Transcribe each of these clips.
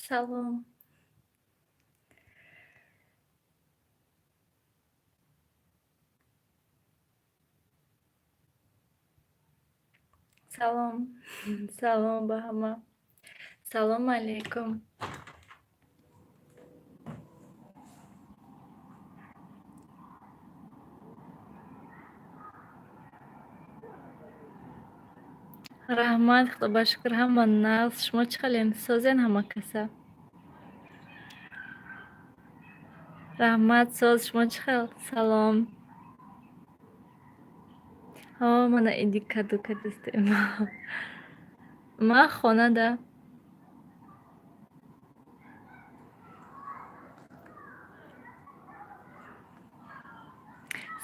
Салом. Салом. Салом ба ҳама. Салом алейкум. Раҳмат, Худо ба шукр, ҳама нағз. Шумо чӣ хален? Созен ҳама каса? Раҳмат, соз. Шумо чӣ хел? Салом. О, мана иди каду кадистем. Ман хонада.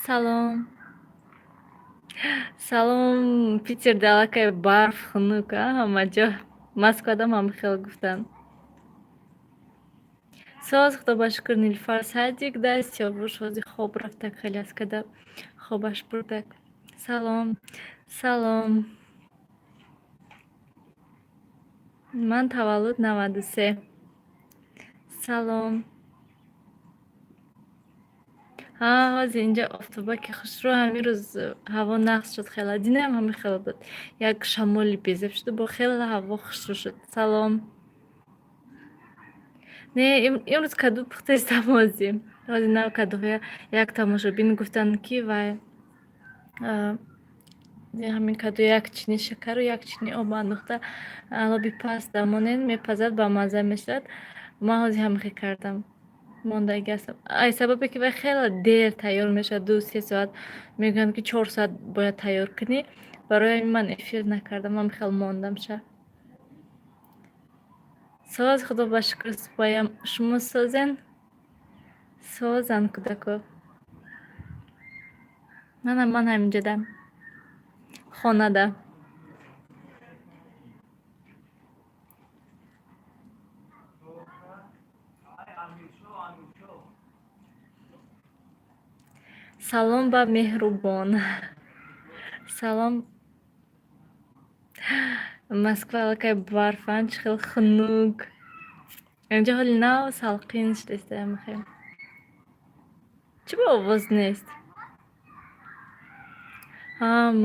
Салом. Салом. Питерда аллакай барф, хунук, ҳама ҷо. Москвада ман хел гуфтан. Соз, Худо ба шукр, Нилуфар садик даст, Сиёвуш ҳозир хоб рафтак, хеле аз када хобаш бурдак. Салом. Салом. Ман таваллуд 93. Салом. Ҳозир инҷа офтобаки хушрӯ, ҳамин рӯз ҳаво нағз шуд хела. Динам ҳамин хела буд. Як шамоли безеб шуд бо хела ҳаво хушрӯ шуд. Салом. Не, имрӯз каду пухта истам ҳозир. Ҳозир нав кадуҳоя як тамошобин гуфтан ки вай ҳамин каду як чини шакару як чини об андохта алоби паст дамонен мепазад, ба мазза мешавад. Ман ҳозир ҳамихе кардам. Мондаги ҳастам. Ай сабабе ки вай хеле дер тайёр мешавад, 2-3 соат. Мегӯянд ки 4 соат бояд тайёр кунӣ. Барои ҳамин ман эфир накардам. Ман хеле мондам ша. Соз, Худо ба шукр, супоям. Шумо созен? Созан кӯдако. Ман ҳаминҷодам. Хонада. Салом ба меҳрубон. Салом. Москва аллакай барфан, чӣ хел хунук. Инҷа ҳоли нав салқин шудааст мехем. Чӣ бо овоз нест?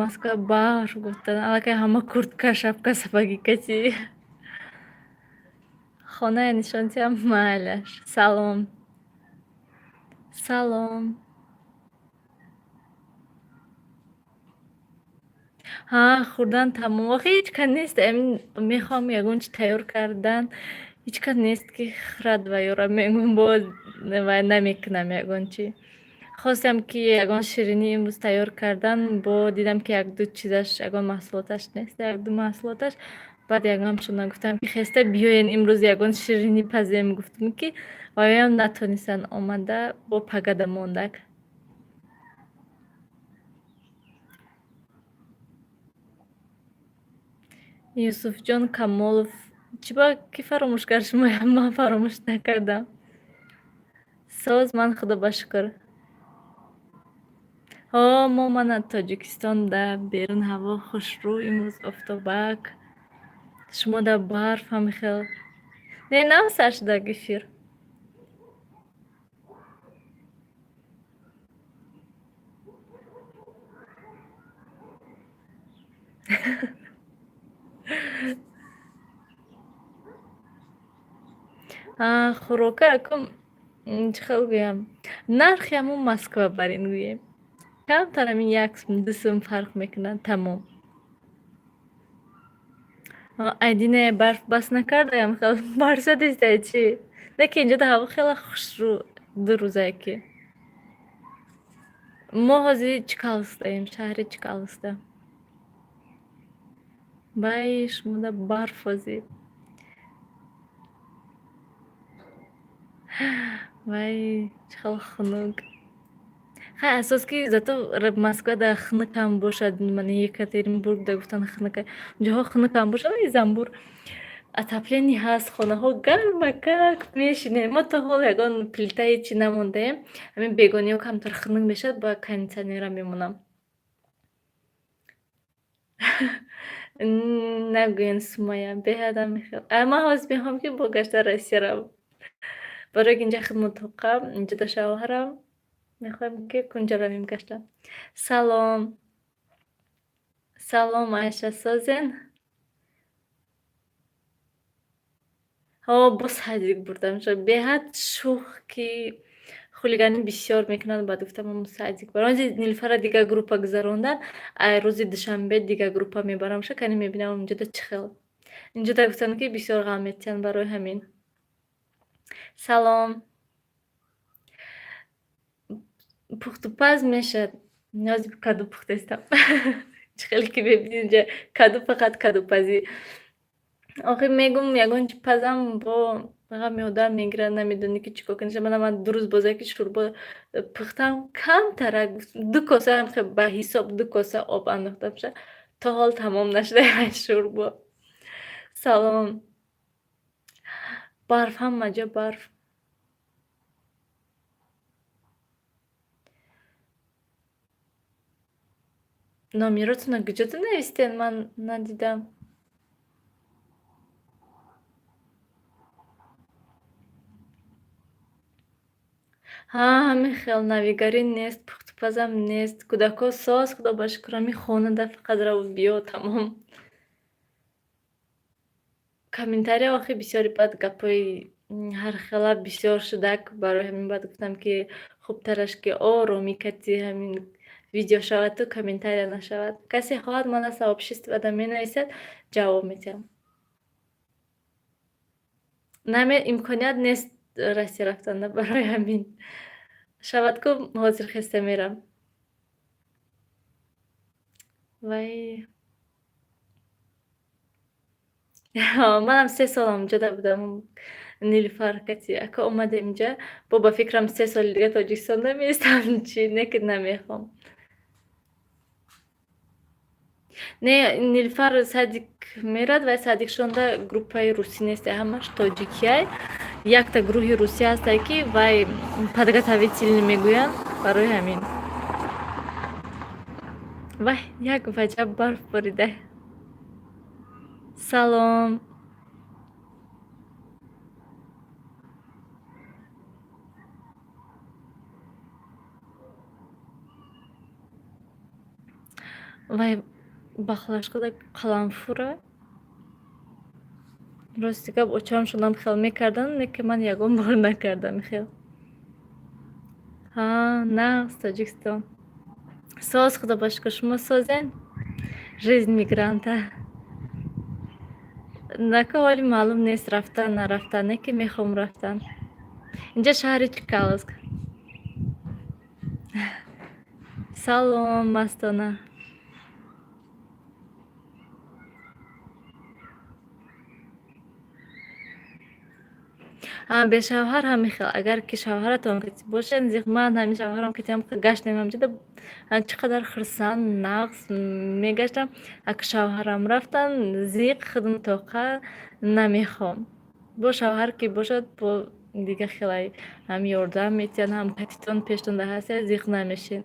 Москва барф гуфтан. Аллакай ҳама куртка, шапка, сапаги качи. Хонаи нишонтиам майлаш. Салом. Салом. Хурдан тамом. Охи ҳеч кас нест. Амин мехоҳам ягон чи тайёр кардан. Ҳеч кас нест ки хирад ва ёра мегӯям боз вай намекунам ягон чи. Хостам ки ягон ширинӣ имрӯз тайёр кардан, бо дидам ки як-ду чизаш, ягон маҳсулоташ нест, як-ду маҳсулоташ. Баъд ягонамшона гуфтам ки хеста биёен имрӯз ягон ширинӣ пазем. Гуфтам ки ваёям натонистанд омада, бо пагада мондак. Юсуфҷон Камолов. Чӣ ба кӣ фаромӯш кард? Шумоям ман фаромӯш накардам. Соз, ман Худо ба шукр. Мо мана Тоҷикистонда берун ҳаво хушрӯ, имрӯз офтобак. Шумо да барф ҳамихел. Не, нав сар шудак эфир. Хӯрока акум чӣ хел гӯям? Нархи ҳамун Москва барин гӯем. Камтар ҳамин 1 сум 2 сум фарқ мекунад, тамом. Айдине барф бас накардаям хел барсадистай чи? Не ки инҷода ҳаво хеле хушрӯ 2 рӯзае ки. Мо ҳозир Чкаловскдаем, шаҳри Чкаловска. Вай шумода барф ҳозир. Вай чӣ хел хунук. Асос ки зато Москвада хунукам бошад. Ман Екатеринбургда гуфтан хунука. Ҷоҳо хунукам бошад. Вай Замбур отопление ҳаст, хонаҳо гарма как мешинем. Мо то ҳол ягон плитаи чӣ намондаем. Ҳамин бегониҳо камтар хунук мешавад, ба кондитсионера мемонам. نگوین سومایا بهادم میخوام اما حاضر میخوام که با گشت رسی رو برای اینجا خدمت حقم اینجا دا شوهرم میخوایم که کنجا رویم گشتم سلام سلام عایشه سازن ها باز هدیگ بردم شد بهت شوخ که خلیگانی بسیار میکنند بعد گفتم من سعدیک برام از نیلفر دیگه گروپا گذروندن روز دوشنبه دیگه گروپا میبرم شد کنی میبینم اونجا دا چه خیلی اینجا دا گفتن که بسیار غمیتین برای همین سلام پختوپز میشه نیازی به کادو پخته استم خیلی که ببینید اینجا کادو فقط کادو پزی آخه میگم یگان چی پزم با فقط میادر میگیرن نمیدونی که چیکار کنیش من دو روز بازه که شوربا پختم کم تره دو کاسه هم خیلی به حساب دو کاسه آب انداختم شه تا حال تمام نشده این شوربا سلام برف هم مجا برف نامیراتون کجاتون نوشتین من ندیدم ها همین خیال نویگاری نیست پختپزم نیست کودکا ساز خدا با شکرامی خونه ده فقط رو بیا تمام کامنتاری آخه بسیاری بد گپای هر خلا بسیار شده که برای همین بعد گفتم که خوب ترش که آرومی کتی همین ویدیو شود تو کامنتاری نشود کسی خواهد من از سواب شیست و می نویسد جواب میتیم نمی امکانیت نیست راستی رفتن برای همین شود که حاضر خسته میرم وای منم 3 سالم جدا بودم نیلوفر کتی اکا اومده اینجا بابا فکرم 3 سال دیگه تاجیکستان نمیستم چی نه که نمیخوام نه نیلوفر صدیق میرد و صدیق شونده گروپای روسی نیست همش تاجیکیه یک تا گروه روسی هست که وای подготовительный میگوین برای همین وای یک وجب برف باریده سلام وای бахлашкада қаламфура рости гап очам шунам хел мекардан не ки ман ягон бор накардам хел ҳа нағз тоҷикистон соз худо ба шукр шумо созен жизнь мигранта нака ҳоли маълум нест рафтан нарафтан не ки мехоҳам рафтан инҷа шаҳри чкаловск салом мастона به شوهر هم میخواد اگر که شوهرتون کسی باشه زیخ من همین شوهرم که تیم گشت نمیم جدا چقدر خرسان نقص میگشتم اگه شوهرم رفتن زیق خودم توقع نمیخوام با شوهر که باشد با دیگه خیلی هم یاردم میتین هم کتیتون پیشتون ده هستی زیق نمیشین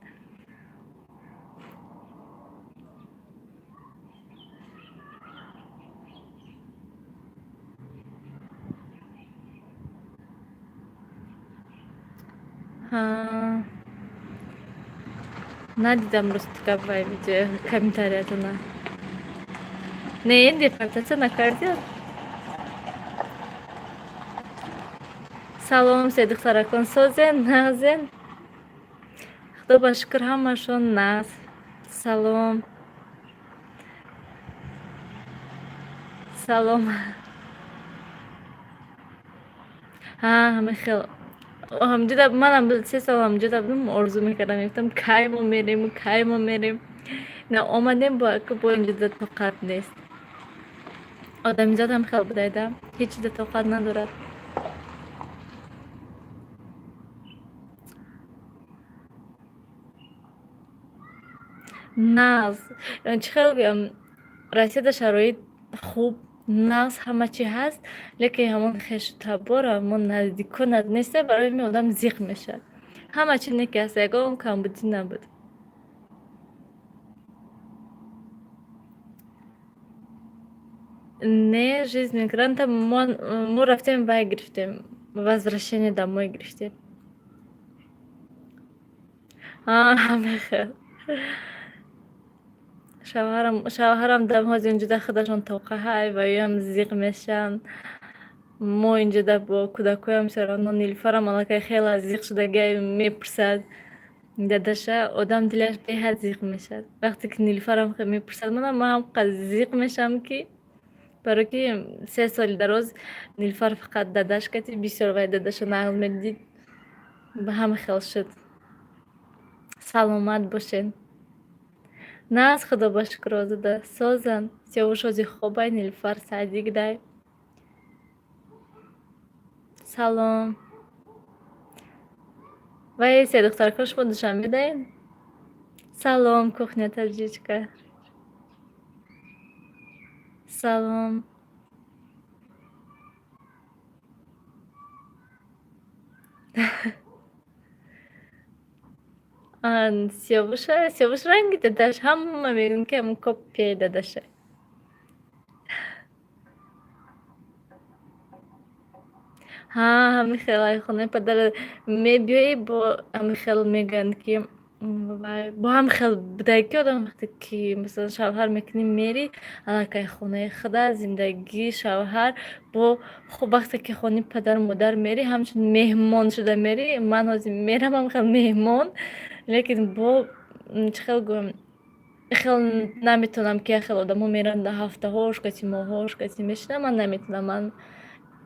ها ندیدم راستی که وای ویدیو کمیتریتونه نه این دیپارتاسه نکردی سلام صدیق سرکان سازن نازن خدا با شکر همشون ناز سلام سلام ها همه خیلی همجوری منم 3 سال همجوری بودم آرزو میکردم گفتم کی ما میریم نه آمدیم با که با اینجا طاقت نیست آدمیزاد هم خیلی بودایدم هیچ چیز طاقت ندارد ناز چه خیلی رسید شرایط خوب نقص همه چی هست لیکن همون خش تبار همون نزدیکون نیسته برای می آدم زیق میشه همه چی نکه هست اگه اون کمبودی نبود Не, жизнь мигранта, мы рафтем вай грифтем. Возвращение домой грифтем. ҳамаи хел. Шавҳарам дамҳоз инҷода худашон тоқа ҳай ва ёам зиқ мешаванд. Мо инҷода бо кӯдакоям сароно Нилуфарам аллакай хела зиқ шудагиай мепурсад дадаша, одам дилаш беҳад зиқ мешавад. Вақте ки Нилуфарам мепурсад, манам ҳам қадр зиқ мешавам, ки барои ки 3 соли дароз Нилуфар фақат дадаш кати бисёр вай дадаша нағл медидид. Ба ҳама хел шуд. Саломат бошед. На аз худо ба шукр озода. Созан. Сиёвуш ози хобай Нилуфар садигдай. Салом. Вай се духтаркош будушам медаин? Салом, кухня таджичка. Салом. Сиёвуш ранги дадаш, ҳама мегӯянд ки ҳамон копияи дадаша. Ҳамин хелай хонаи падара мебиёӣ, бо ҳамин хел мегӯянд ки вай бо ҳамин хел будааги ки одам вақте ки масалан шавҳар мекунӣ мери аллакай хонаи худа, зиндагии шавҳар бо хуб вақте ки хонаи падару модар мери ҳамчун меҳмон шуда мери. Ман ҳозир мерам ҳамин хел меҳмон, лекин бо чӣ хел гӯям, хел наметавонам ки як хел одамҳо меранд ҳафтаҳош кати моҳҳош кати мешинам, ман наметавонам. Ман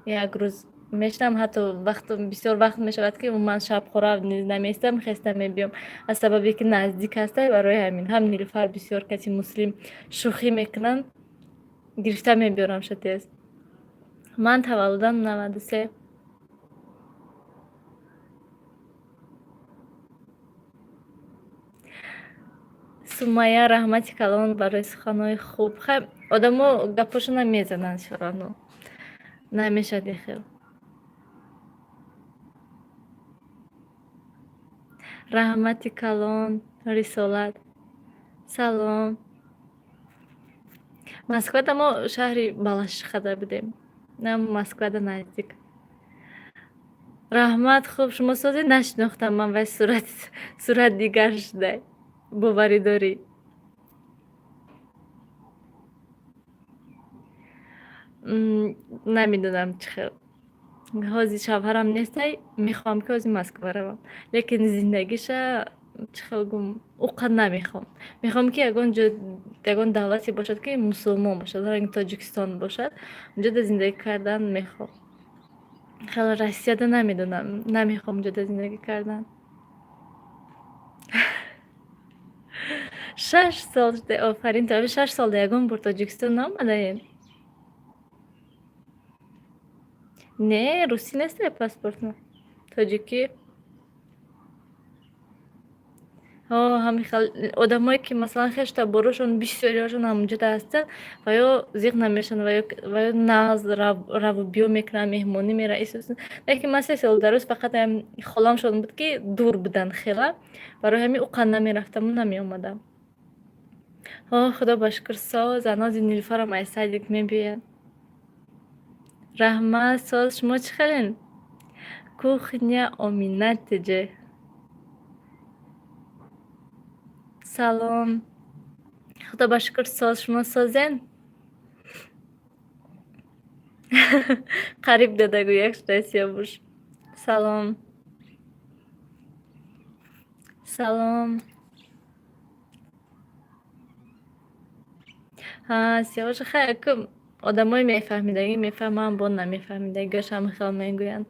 як рӯз мешинам, ҳатто бисёр вақт мешавад ки ман шабхора низ намеистам, хеста мебиём. Аз сабабе ки наздик ҳастай, барои ҳамин. Ҳам Нилуфар бисёр кати муслим шӯхӣ мекунанд, гирифта мебиёрамша тез. Ман таваллудам 93. Сумайя, раҳмати калон барои суханҳои хуб. Хай одамҳо гапҳошонам мезананд шурано. Намешавад ин хел. Раҳмати калон, рисолат. Салом. Москвада мо шаҳри Балашихада будем. Нам Москвада наздик. Раҳмат, хуб шумо созе нашинохтам ман, вай сурат дигар шудай. Боварӣ дорӣ? Намедонам чӣ хел. Ҳозир шавҳарам нестай, мехоҳам ки ҳозир Москва равам. Лекин зиндагиша чӣ хел гӯям, ӯ қадр намехоҳам. Мехоҳам ки ягон давлате бошад ки мусулмон бошад, ҳар Тоҷикистон бошад. Унҷода зиндагӣ кардан мехоҳам. Хеле Россияда намедонам, намехоҳам унҷода зиндагӣ кардан. 6 сол шуда, офарин. То 6 солда ягон бор Тоҷикистон наомадаед? Не, русӣ нестае паспортно? Тоҷикӣ? Ҳамин хел одамое ки масалан хешта борошон бисёриҳошон ҳамунҷода ҳастанд ва ё зиқ намешаванд ва ё нағз раву биё мекунанд, меҳмонӣ мераванд. Лекин ман 3 соли дароз фақат холамшон буд ки дур буданд хела. Барои ҳамин ӯ қадр намерафтаму намеомадам. Худо ба шукр. Соз анози Нилуфарам аз садик мебиёяд. Раҳмат, соз шумо чӣ хелен? Кухня Оминатиҷе. Салом. Худо ба шукр. Соз шумо созен? Қариб дадагӯяк шудай Сиёвуш. Салом. Салом. Сиёвуш хай одамои мефаҳмидагӣ мефаҳманд, бо намефаҳмидагиаш ҳама хел мегӯянд.